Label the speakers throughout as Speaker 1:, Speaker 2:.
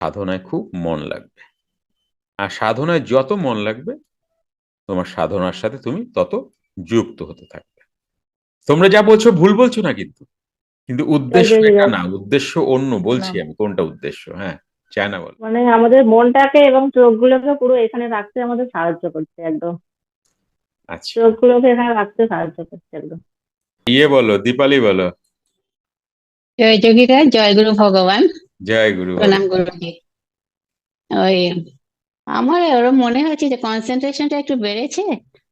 Speaker 1: সাধনায় খুব মন লাগবে। আর সাধনায় যত মন লাগবে, তোমার সাধনার সাথে তুমি তত যুক্ত হতে থাকবে। তোমরা যা বলছো ভুল বলছো না কিন্তু, কিন্তু
Speaker 2: জয়
Speaker 1: উদ্দেশ্য এটা
Speaker 2: যোগীরাজ।
Speaker 1: না, উদ্দেশ্য অন্য।
Speaker 2: না,
Speaker 1: বলছি আমি কোনটা উদ্দেশ্য। হ্যাঁ, চায় না বল।
Speaker 2: মানে আমাদের মনটাকে এবং চোখগুলোকে পুরো এখানে রাখতে আমাদের সাহায্য করছে একদম।
Speaker 1: আচ্ছা,
Speaker 2: চোখগুলোকে এখানে রাখতে সাহায্য করছে একদম।
Speaker 1: ইয়ে বলো, দীপালি বলো।
Speaker 3: জয় যোগীরা, জয় গুরু ভগবান।
Speaker 1: জয় গুরু
Speaker 3: প্রণাম
Speaker 1: ভগবান।
Speaker 3: গুরুজি। ওই আমার ওরম মনে হচ্ছে যে কনসেন্ট্রেশনটা একটু বেড়েছে।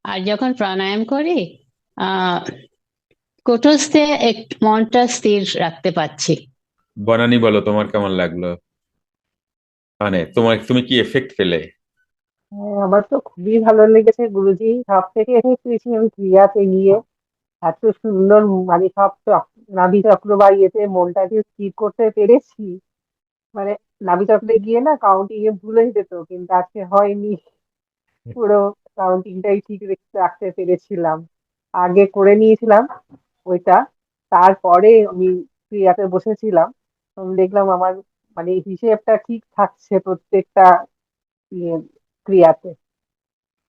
Speaker 3: আর যখন প্রাণায়াম করি আহ কুটস্থে মনটা স্থির রাখতে পারছি।
Speaker 1: বনানি বলো, তোমার কেমন লাগলো? মানে তুমি কি এফেক্ট পেলে?
Speaker 4: হ্যাঁ, আমার তো খুবই ভালো লেগেছে গুরুজি। সব থেকে এফেক্ট পেয়েছি আমি ক্রিয়াতে গিয়ে। এত সুন্দর, মানে সব নাভি চক্র বা ইয়েতে মনটাকে স্থির করতে পেরেছি। মানে নাভি চক্রে গিয়ে না কাউন্টিং এ ভুলে যেত, কিন্তু আজকে হয়নি। পুরো কাউন্টিংটাই ঠিক রাখতে পেরেছিলাম। আগে করে নিয়েছিলাম ওইটা, তারপরে আমি ক্রিয়াতে বসেছিলাম। তখন দেখলাম আমার মানে হিসেবটা ঠিক থাকছে প্রত্যেকটা ইয়ে ক্রিয়াতে,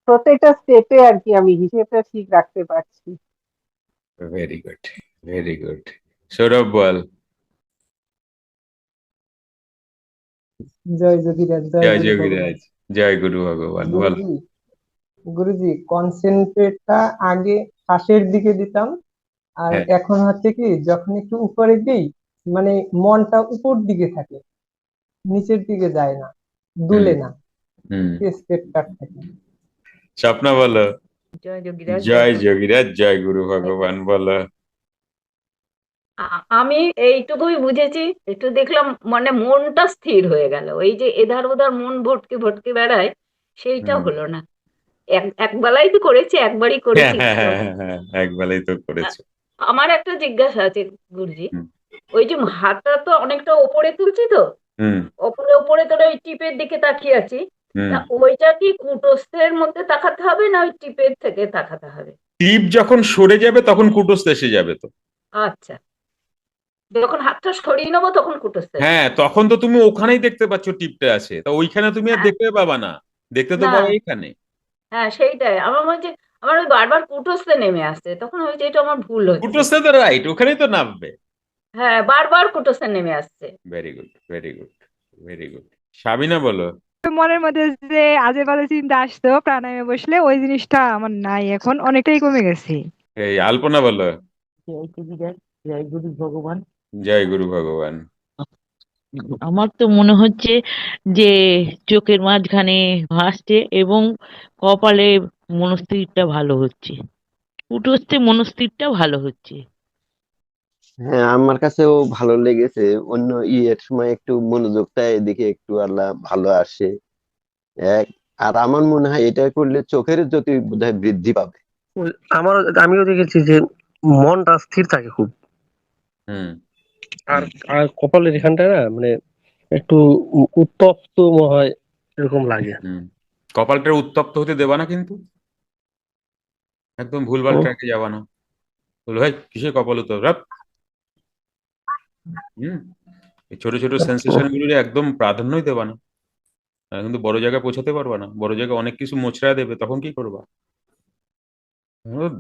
Speaker 4: প্রত্যেকটা স্টেপে আর কি আমি হিসেবটা ঠিক রাখতে পারছি।
Speaker 1: Very good, very good. Sourav বল।
Speaker 5: জয় যোগীরাজ, জয়
Speaker 1: জয়
Speaker 5: গুরু ভগবান।
Speaker 1: যোগীরাজ, জয় গুরু ভগবান বলো।
Speaker 5: গুরুজি, গুরুজি, কনসেন্ট্রেটটা আগে শ্বাসের দিকে দিতাম, আর
Speaker 1: হ্যাঁ।
Speaker 5: এখন হচ্ছে কি যখন একটু উপরে দিই, মানে মনটা উপর দিকে থাকে, নিচের দিকে যায় না,
Speaker 1: হুম।
Speaker 5: দুলে না,
Speaker 1: হুম।
Speaker 5: স্টেপটার থাকে।
Speaker 1: স্বপ্না বলো।
Speaker 6: জয় যোগীরাজ, জয়
Speaker 1: জয়
Speaker 6: গুরু।
Speaker 1: যোগীরাজ, জয় গুরু ভগবান বলো।
Speaker 6: আমি এইটুকুই বুঝেছি, একটু দেখলাম মানে মনটা স্থির হয়ে গেল। এই যে এধার ওধার মন ভটকে ভটকে বেড়ায়, সেইটা
Speaker 1: হুম।
Speaker 6: হলো না। একবেলাই তো করেছি, একবারই
Speaker 1: হ্যাঁ,
Speaker 6: করেছি
Speaker 1: হ্যাঁ,
Speaker 6: তো।
Speaker 1: হ্যাঁ, হ্যাঁ, হ্যাঁ, একবেলাই তো
Speaker 6: আ-
Speaker 1: করেছো।
Speaker 6: আমার একটা জিজ্ঞাসা আছে গুরুজি।
Speaker 1: হুম।
Speaker 6: ওই যে হাতটা তো অনেকটা ওপরে তুলছি তো,
Speaker 1: হুম।
Speaker 6: ওপরে ওপরে তোরা ওই টিপের দিকে তাকিয়ে আছি।
Speaker 1: হুম।
Speaker 6: তা ওইটা কি কুটস্থের মধ্যে তাকাতে হবে না ওই টিপের থেকে তাকাতে হবে?
Speaker 1: টিপ যখন সরে যাবে তখন কুটস্থ এসে যাবে তো।
Speaker 6: আচ্ছা, যখন হাতটা সরিয়ে নেবো তখন কুটস্থ
Speaker 1: হ্যাঁ,
Speaker 6: আসবে।
Speaker 1: তখন তো তুমি ওখানেই দেখতে পাচ্ছ টিপটা আছে, তো ওইখানে তুমি আর
Speaker 6: হ্যাঁ।
Speaker 1: দেখতে পাবা না। দেখতে তো
Speaker 6: না।
Speaker 1: পাবে এইখানে।
Speaker 6: হ্যাঁ, সেইটাই আমার মনে হচ্ছে। আমার ওই বারবার কুটোসতে নেমে আসছে, তখন হয়েছে এটা আমার ভুল হচ্ছে।
Speaker 1: কুটস্থ তো রাইট, ওখানেই তো নামবে।
Speaker 6: হ্যাঁ, বারবার কুটোসতে নেমে আসছে।
Speaker 1: Very good, very good, very good. Sabina বলো।
Speaker 7: মনের মধ্যে যে আজে বাজে চিন্তা আসতো প্রাণায়ামে বসলে, ওই জিনিসটা আমার নাই, এখন অনেকটাই কমে গেছে।
Speaker 1: এই আলপনা বলো।
Speaker 8: জয় যোগীরাজ, জয় গুরু ভগবান।
Speaker 1: জয় গুরু ভগবান।
Speaker 8: আমার তো মনে হচ্ছে যে চোখের মাঝখানে ভাসছে এবং কপালে মনস্থিরটা ভালো হচ্ছে, উঠোচ্ছে মনস্থিরটা ভালো হচ্ছে।
Speaker 9: হ্যাঁ, আমার কাছেও ভালো লেগেছে। অন্য ইয়ের সময় একটু মনোযোগটা এদিকে একটু আল্লাহ ভালো আসে। এক, আর আমার মনে হয় এটা করলে চোখের জ্যোতি বোধহয় বৃদ্ধি পাবে।
Speaker 10: আমার, আমিও দেখেছি যে মনটা স্থির থাকে খুব।
Speaker 1: হুম।
Speaker 10: আর
Speaker 1: হুম।
Speaker 10: আর কপালের এখানটা না মানে একটু উত্তপ্ত হয়, এরকম লাগে।
Speaker 1: হুম। কপালটা উত্তপ্ত হতে দেবা না কিন্তু, একদম ভুলভাল
Speaker 10: ও,
Speaker 1: ট্র্যাকে যাবা না। বলো ভাই কিসের কপাল উত্তপ রাপ। হুম। এই ছোট ছোট
Speaker 10: ও,
Speaker 1: সেন্সেশন গুলো একদম প্রাধান্যই দেবা না। কিন্তু বড় জায়গায় পৌঁছাতে পারবা না, বড় জায়গায় অনেক কিছু মোচড়া দেবে, তখন কি করবা?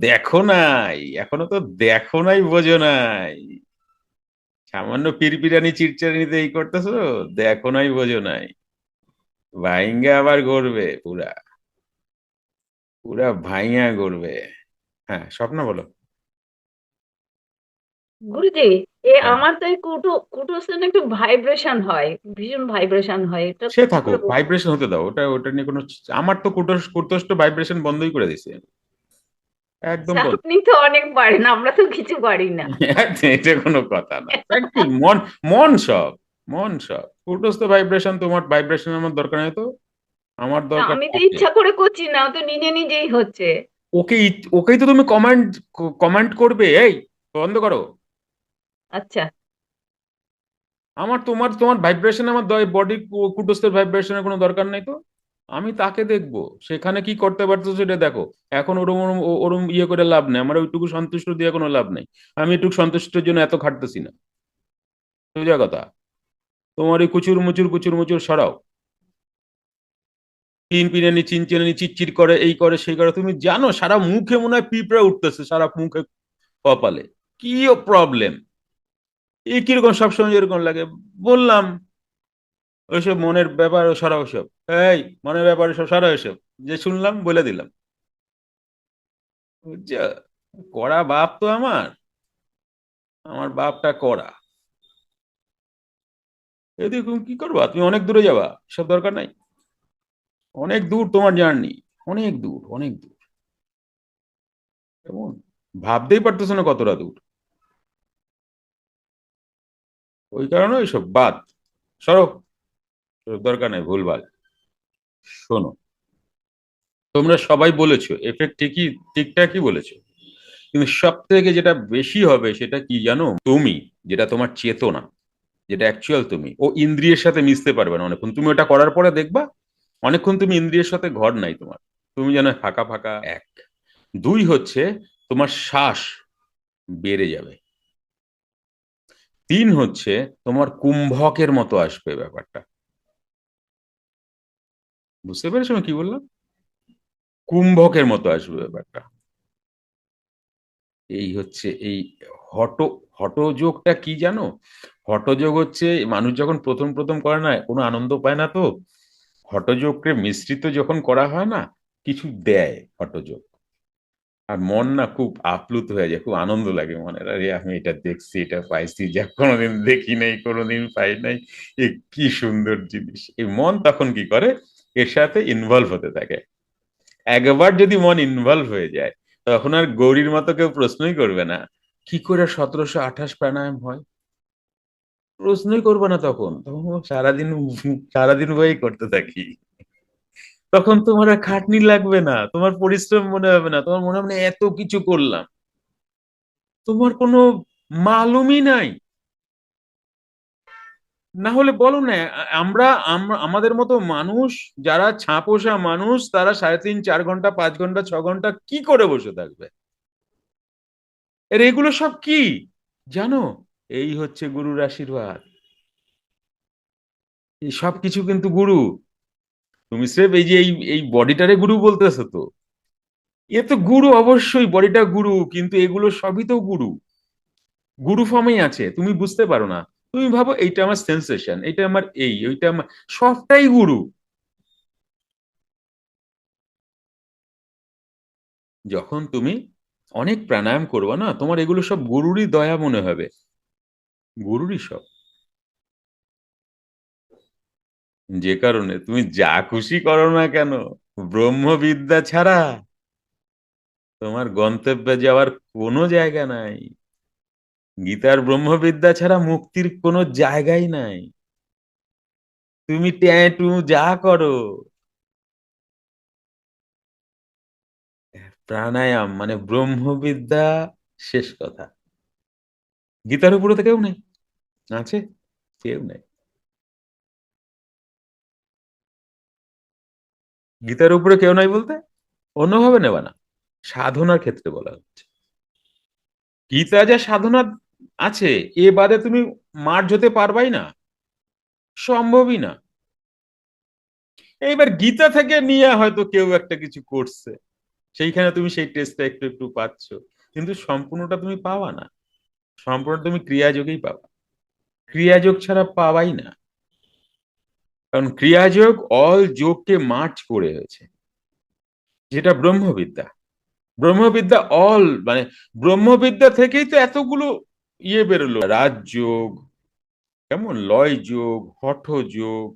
Speaker 1: দেখো নাই এখনো, তো দেখো নাই, বোঝো নাই। সামান্য পিরপিরানি চিরচারানিতে এই করতেছো। দেখো নাই, বোঝো নাই। ভাইঙ্গা আবার গড়বে পুরা, পুরা ভাইঙ্গা গড়বে। হ্যাঁ, স্বপ্ন বলো।
Speaker 6: গুরুজি,
Speaker 1: হ্যাঁ,
Speaker 6: আমার তো এই কুটোসতে না একটু ভাইব্রেশন হয়, ভীষণ ভাইব্রেশন হয়, এটা
Speaker 1: সে
Speaker 6: কি করে
Speaker 1: থাকুক, ভাইব্রেশন হতে দাও, ওটা ওটা নিয়ে কোনো। আমার তো কুটষ্ট ভাইব্রেশন বন্ধই করে দিছে, একদম বন্ধ।
Speaker 6: আপনি তো অনেক পারেন, আমরা তো কিছু পারি না।
Speaker 1: এটা কোনো কথা না, প্র্যাকটিস। মন, মন সব, মন সব কুটস্থ ভাইব্রেশন, তোমার ভাইব্রেশন আমার দরকার নেই তো। আমার
Speaker 6: না,
Speaker 1: দরকার
Speaker 6: আমি তো
Speaker 1: তাকে।
Speaker 6: ইচ্ছা করে করছি না, ও তো নিজে নিজেই হচ্ছে।
Speaker 1: ওকে, ওকেই তো তুমি কমান্ড, কমান্ড করবে এই বন্ধ করো।
Speaker 6: আচ্ছা।
Speaker 1: আমার তোমার তোমার ভাইব্রেশন, আমার বডি কুটস্থের ভাইব্রেশনের কোনো দরকার নেই তো। আমি তাকে দেখবো, সেখানে কি করতে পারতো সেটা দেখো। এখন ওরম ওরম ওরম ইয়ে করে লাভ নেই, আমার ওইটুকু সন্তুষ্ট দিয়ে কোনো লাভ নেই। আমি এটুকু সন্তুষ্টের জন্য এত খাটতেছি না, সোজা কথা। তোমার ওই কুচুর মুচুর সরাও। পিনপিনানি চিনচিনানি চিটচিট করে, এই করে সেই করে, তুমি জানো সারা মুখে মনে হয় পিঁপড়া উঠতেছে, সারা মুখে কপালে। কি প্রবলেম? এই কিরকম সবসময় এরকম লাগে? বললাম ওইসব মনের ব্যাপার সরাও সব। এই মনের ব্যাপারে সব সরাও সব, যে শুনলাম বলে দিলাম। বুঝছো? কড়া বাপ তো আমার, আমার বাপটা কড়া। এই দেখুন কি করবা, তুমি অনেক দূরে যাবা, সব দরকার নাই। অনেক দূর তোমার জার্নি, অনেক দূর অনেক দূর। কেমন? ভাবতেই পারতেছো না কতটা দূর। ওই কারণে ওইসব বাদ, সরো, ওসব দরকার নাই, ভুলভাল। শোনো, তোমরা সবাই বলেছো এফেক্ট ঠিকই, ঠিকঠাকই বলেছো, কিন্তু সব থেকে যেটা বেশি হবে সেটা কি জানো? তুমি, যেটা তোমার চেতনা, যেটা অ্যাকচুয়াল তুমি, ও ইন্দ্রিয়ের সাথে মিশতে পারবে না অনেকক্ষণ। তুমি ওটা করার পরে দেখবা অনেকক্ষণ তুমি ইন্দ্রিয়ের সাথে ঘর নাই তোমার, তুমি যেন ফাঁকা ফাঁকা। এক, দুই হচ্ছে তোমার শ্বাস বেড়ে যাবে। তিন হচ্ছে তোমার কুম্ভকের মতো আসবে ব্যাপারটা। বুঝতে পেরেছো আমি কি বললাম? কুম্ভকের মতো আসবে ব্যাপারটা। এই হচ্ছে এই হট, হঠযোগটা কি জানো? হঠযোগ হচ্ছে মানুষ যখন প্রথম প্রথম করে না, কোনো আনন্দ পায় না তো। হঠযোগকে মিশ্রিত যখন করা হয় না, কিছু দেয় হঠযোগ, আর মন না খুব আপ্লুত হয়ে যায়, খুব আনন্দ লাগে মনে, আরে আমি এটা দেখছি, এটা পাইছি, যা কোনোদিন দেখি নাই, কোনোদিন পাই নাই, এ কি সুন্দর জিনিস। এই মন তখন কি করে, এর সাথে ইনভলভ হতে থাকে। একবার যদি মন ইনভলভ হয়ে যায়, তখন আর গৌরীর মতো কেউ প্রশ্নই করবে না কি করে 1728 প্রাণায়াম হয়। প্রশ্নই করবে না তখন, তখন সারাদিন, সারাদিন বই করতে থাকি। তখন তোমার আর খাটনি লাগবে না, তোমার পরিশ্রম মনে হবে না, তোমার মনে হবে না এত কিছু করলাম। তোমার কোনো মালুমই নাই। না হলে বলো না, আমাদের মতো মানুষ, যারা ছাপোষা মানুষ, তারা 3.5 4 ঘন্টা 5 ঘন্টা 6 ঘন্টা কি করে বসে থাকবে? এর এগুলো সব কি জানো? এই হচ্ছে গুরুর আশীর্বাদ। এই সব কিছু কিন্তু গুরু। তুমি স্রেফ এই যে এই বডিটারে গুরু বলতেছো তো, এ তো গুরু অবশ্যই, বডিটা গুরু, কিন্তু এগুলো সবই তো গুরু, গুরু ফর্মেই আছে, তুমি বুঝতে পারো না। তুমি ভাবো এইটা আমার সেন্সেশন, এইটা আমার এই, ওইটা আমার, সবটাই গুরু। যখন তুমি অনেক প্রাণায়াম করবে না, তোমার এগুলো সব গুরুরই দয়া মনে হবে, গুরুরই সব। যে কারণে তুমি যা খুশি করো না কেন, ব্রহ্মবিদ্যা ছাড়া তোমার গন্তব্যে যাওয়ার কোনো জায়গা নাই। গীতার ব্রহ্মবিদ্যা ছাড়া মুক্তির কোনো জায়গাই নাই। তুমি ট্যাটু যা করো, প্রাণায়াম মানে ব্রহ্মবিদ্যা, শেষ কথা। গীতার উপরে তো কেউ নেই, আছে? কেউ নেই। গীতার উপরে কেউ নাই বলতে অন্যভাবে নেবা না, সাধনার ক্ষেত্রে বলা হচ্ছে। গীতা যা সাধনা আছে, এ বাদে তুমি মার্জ হতে পারবাই না, সম্ভবই না। এইবার গীতা থেকে নিয়ে হয়তো কেউ একটা কিছু করছে, সেইখানে তুমি সেই টেস্টটা একটু একটু পাচ্ছ, কিন্তু সম্পূর্ণটা তুমি পাওয়া না। সম্পূর্ণ তুমি ক্রিয়াযোগেই পাবা, ক্রিয়াযোগ ছাড়া পাওয়াই না। কারণ ক্রিয়াযোগ অল যোগকে মার্চ করে হয়েছে, যেটা ব্রহ্মবিদ্যা। ব্রহ্মবিদ্যা অল মানে ব্রহ্মবিদ্যা থেকেই তো এতগুলো ইয়ে বেরোলো, রাজযোগ, কেমন লয় যোগ, হঠ যোগ,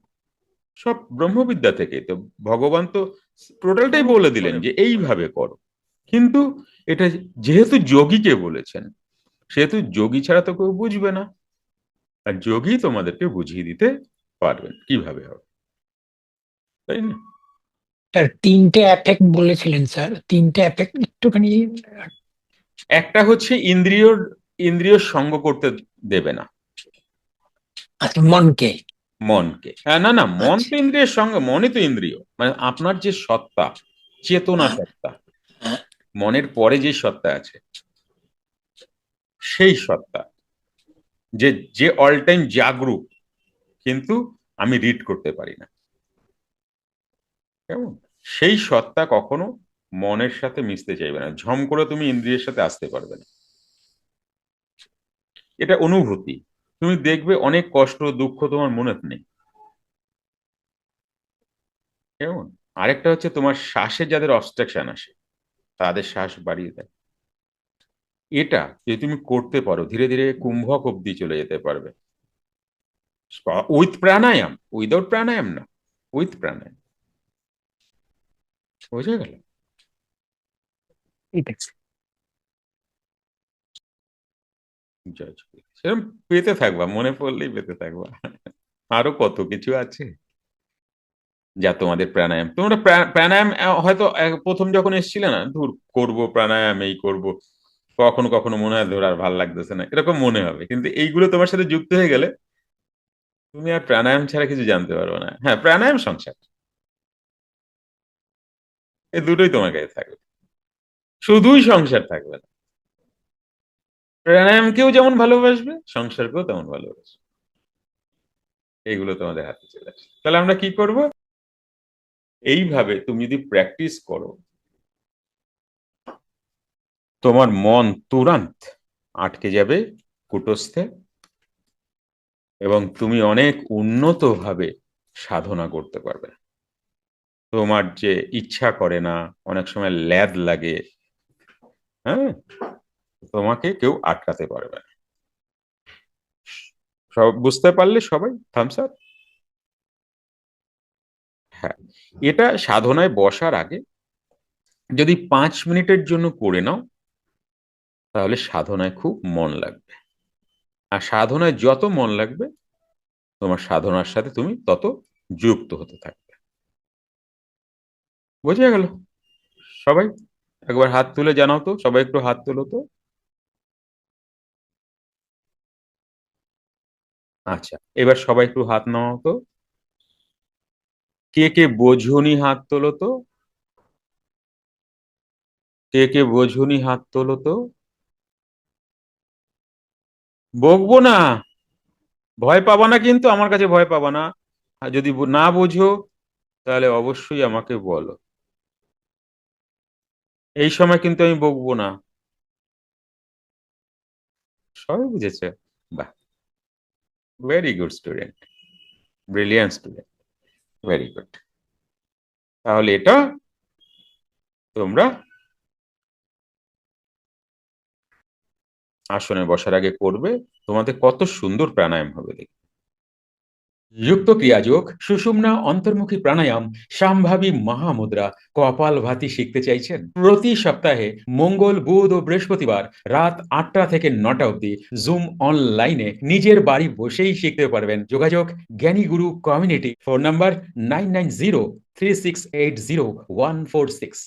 Speaker 1: সব ব্রহ্মবিদ্যা থেকে তো। ভগবান তো টোটালটাই বলে দিলেন যে এইভাবে করো। কিন্তু এটা যেহেতু যোগীকে বলেছেন, সেহেতু যোগী ছাড়া তো কেউ বুঝবে না, আর যোগী তোমাদেরকে বুঝিয়ে দিতে পারবেন কিভাবে হবে, তাই না?
Speaker 11: স্যার তিনটে এফেক্ট বলেছিলেন স্যার, তিনটে এফেক্ট একটুখানি।
Speaker 1: একটা হচ্ছে ইন্দ্রিয়, ইন্দ্রিয় সঙ্গ করতে দেবে না
Speaker 11: আচ্ছা, মনকে।
Speaker 1: মনকে। হ্যাঁ, না না, মন
Speaker 11: আচ্ছা।
Speaker 1: তো ইন্দ্রিয়ের সঙ্গে, মনই তো ইন্দ্রিয়, মানে আপনার যে সত্তা, চেতনা
Speaker 11: হ্যাঁ,
Speaker 1: সত্তা,
Speaker 11: হ্যাঁ।
Speaker 1: মনের পরে যে সত্তা আছে, সেই সত্তা, যে যে অল টাইম জাগরুক, কিন্তু আমি রিড করতে পারি না। কেমন? সেই সত্তা কখনো মনের সাথে মিশতে চাইবে না, ঝম করে তুমি ইন্দ্রিয়ের সাথে আসতে পারবে না। এটা অনুভূতি। তুমি দেখবে অনেক কষ্ট দুঃখ তোমার মনে নেই। কেমন? আরেকটা হচ্ছে তোমার শ্বাসে যাদের অবস্ট্রাকশন আসে তাদের শ্বাস বাড়িয়ে দেয়। এটা যদি তুমি করতে পারো ধীরে ধীরে কুম্ভক অব্দি চলে যেতে পারবে, উইথ প্রাণায়াম, উইদাউট প্রাণায়াম না, উইথ প্রাণায়াম। বুঝে গেল?
Speaker 11: ঠিক আছে।
Speaker 1: জয় জয়। সেরকম পেতে থাকবা, মনে পড়লেই পেতে থাকবা। আরো কত কিছু আছে যা তোমাদের প্রাণায়াম, তোমরা প্রাণায়াম হয়তো প্রথম যখন এসেছিলে না, ধুর করবো প্রাণায়াম, এই করব, কখনো কখনো মনে হয় ধর আর ভাল লাগতেছে না, এরকম মনে হবে। কিন্তু এইগুলো তোমার সাথে যুক্ত হয়ে গেলে তুমি আর প্রাণায়াম ছাড়া কিছু জানতে পারবে না। হ্যাঁ, প্রাণায়াম সংসার, এই দুটোই তোমার কাছে থাকবে, শুধুই সংসার থাকবে না। প্রাণায়ামকেও যেমন ভালোবাসবে, সংসারকেও তেমন ভালোবাসবে। এইগুলো তোমাদের হাতে চলে আসে। তাহলে আমরা কি করব? এইভাবে তুমি যদি প্র্যাকটিস করো, তোমার মন তুরন্ত আটকে যাবে কুটস্থে, এবং তুমি অনেক উন্নতভাবে সাধনা করতে পারবে। তোমার যে ইচ্ছা করে না, অনেক সময় ল্যাদ লাগে, হ্যাঁ, তোমাকে কেউ আটকাতে পারবে না। সব বুঝতে পারলে সবাই থামস আপ। হ্যাঁ, এটা সাধনায় বসার আগে যদি 5 মিনিটের জন্য করে নাও, তাহলে সাধনায় খুব মন লাগবে। আর সাধনায় যত মন লাগবে, তোমার সাধনার সাথে তুমি তত যুক্ত হতে থাকবে। বোঝা গেল? সবাই একবার হাত তুলে জানাও তো, সবাই একটু হাত তোলো তো। আচ্ছা, এবার সবাই একটু হাত নামাও তো। কে কে বোঝুনি হাত তোলো তো। কে কে বোঝুনি হাত তোলো তো। বকবো না, ভয় পাবা না, কিন্তু আমার কাছে ভয় পাবা না। আর যদি না বোঝো তাহলে অবশ্যই আমাকে বলো। এই সময় কিন্তু আমি বকবো না। সবাই বুঝেছে? বাহ, very good student, brilliant student, very good. তাহলে এটা তোমরা আসনে বসার আগে করবে, তোমাদের কত সুন্দর প্রাণায়াম হবে দেখবে। যুক্ত ক্রিয়াযোগ, সুষুম্না অন্তর্মুখী প্রাণায়াম, সম্ভাবী মহামুদ্রা, কপালভাতি শিখতে চাইছেন? প্রতি সপ্তাহে মঙ্গল, বুধ ও বৃহস্পতিবার রাত 8টা থেকে 9টা অবধি জুম অনলাইনে নিজের বাড়ি বসেই শিখতে পারবেন। যোগাযোগ জ্ঞানী গুরু কমিউনিটি, ফোন নাম্বার 9903680146।